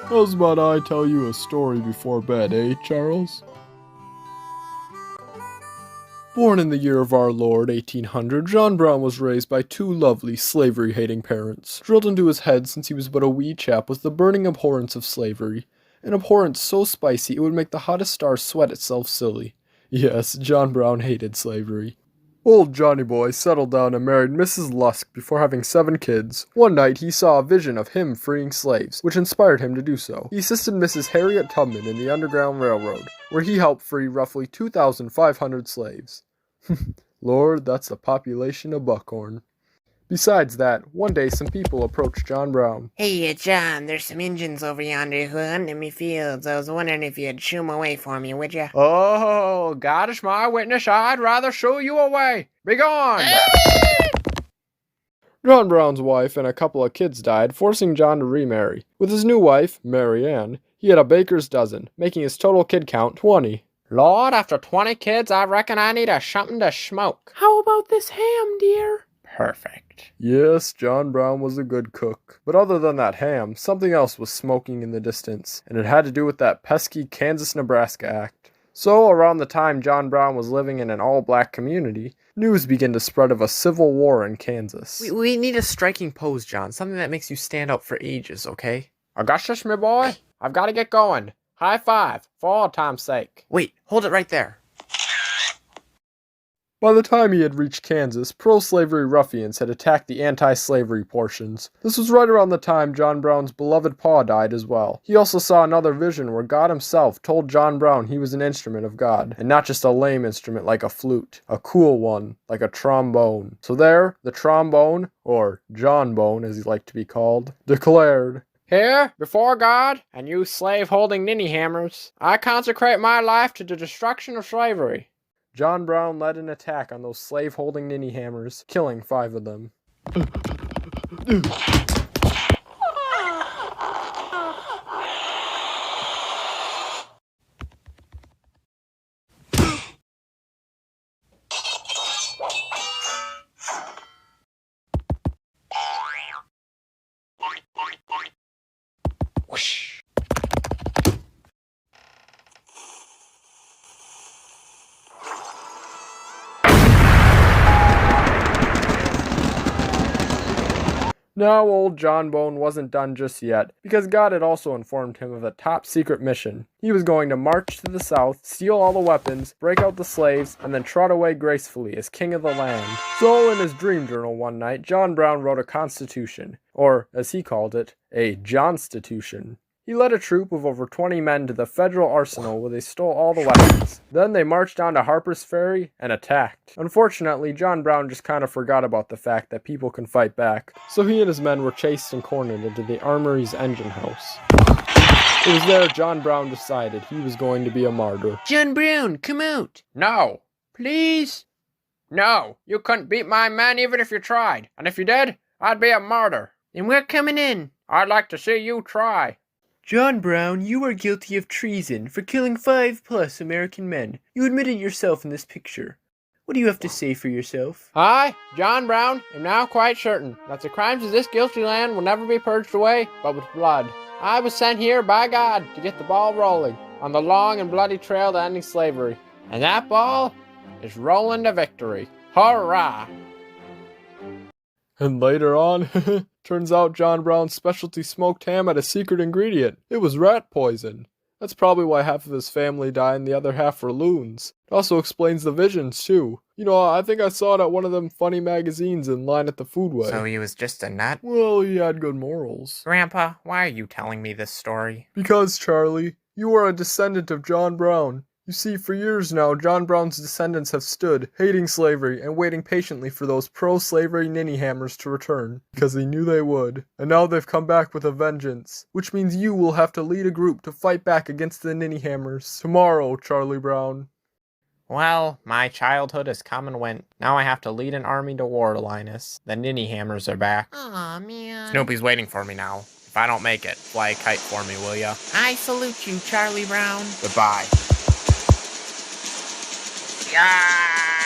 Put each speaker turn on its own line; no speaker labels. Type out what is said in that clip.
How's about I tell you a story before bed, eh, Charles? Born in the year of our Lord, 1800, John Brown was raised by two lovely, slavery-hating parents. Drilled into his head since he was but a wee chap was the burning abhorrence of slavery. An abhorrence so spicy it would make the hottest star sweat itself silly. Yes, John Brown hated slavery. Old Johnny Boy settled down and married Mrs. Lusk before having 7 kids. One night he saw a vision of him freeing slaves, which inspired him to do so. He assisted Mrs. Harriet Tubman in the Underground Railroad, where he helped free roughly 2,500 slaves. Lord, that's the population of Buckhorn. Besides that, one day some people approached John Brown.
Hey, John, there's some Injuns over yonder who hunt in me fields. I was wondering if you'd shoo 'em away for me, would ya?
Oh, God is my witness, I'd rather shoo you away. Begone! John Brown's wife and a couple of kids died, forcing John to remarry. With his new wife, Mary Ann, he had a baker's dozen, making his total kid count 20. Lord, after 20 kids, I reckon I need something to smoke.
How about this ham, dear?
Perfect. Yes, John Brown was a good cook. But other than that ham, something else was smoking in the distance, and it had to do with that pesky Kansas-Nebraska Act. So, around the time John Brown was living in an all-black community, news began to spread of a civil war in Kansas.
We need a striking pose, John. Something that makes you stand out for ages, okay?
Augustus, my boy, I've got to get going. High five, for all time's sake.
Wait, hold it right there.
By the time he had reached Kansas, pro-slavery ruffians had attacked the anti-slavery portions. This was right around the time John Brown's beloved pa died as well. He also saw another vision where God himself told John Brown he was an instrument of God, and not just a lame instrument like a flute, a cool one like a trombone. So there, the trombone, or John Bone as he liked to be called, declared, "Here, before God, and you slave-holding ninny hammers, I consecrate my life to the destruction of slavery." John Brown led an attack on those slave-holding ninny hammers, killing 5 of them. Whoosh. Now, old John Bone wasn't done just yet, because God had also informed him of a top-secret mission. He was going to march to the south, steal all the weapons, break out the slaves, and then trot away gracefully as king of the land. So, in his dream journal one night, John Brown wrote a constitution, or, as he called it, a Johnstitution. He led a troop of over 20 men to the federal arsenal where they stole all the weapons. Then they marched down to Harper's Ferry and attacked. Unfortunately, John Brown just kind of forgot about the fact that people can fight back, so he and his men were chased and cornered into the Armory's engine house. It was there John Brown decided he was going to be a martyr.
John Brown, come out.
No. Please? No. You couldn't beat my men even if you tried. And if you did, I'd be a martyr.
And we're coming in.
I'd like to see you try.
John Brown, you are guilty of treason for killing 5+ American men. You admitted yourself in this picture. What do you have to say for yourself?
I, John Brown, am now quite certain that the crimes of this guilty land will never be purged away but with blood. I was sent here by God to get the ball rolling on the long and bloody trail to ending slavery. And that ball is rolling to victory. Hurrah! And later on, turns out John Brown's specialty smoked ham had a secret ingredient. It was rat poison. That's probably why half of his family died and the other half were loons. It also explains the visions, too. You know, I think I saw it at one of them funny magazines in line at the Foodway.
So he was just a nut?
Well, he had good morals.
Grandpa, why are you telling me this story?
Because, Charlie, you are a descendant of John Brown. You see, for years now, John Brown's descendants have stood, hating slavery, and waiting patiently for those pro-slavery ninny hammers to return, because they knew they would. And now they've come back with a vengeance, which means you will have to lead a group to fight back against the ninny hammers. Tomorrow, Charlie Brown.
Well, my childhood has come and went. Now I have to lead an army to war, Linus. The ninny hammers are back.
Aw, man.
Snoopy's waiting for me now. If I don't make it, fly a kite for me, will ya?
I salute you, Charlie Brown.
Goodbye.
Yeah.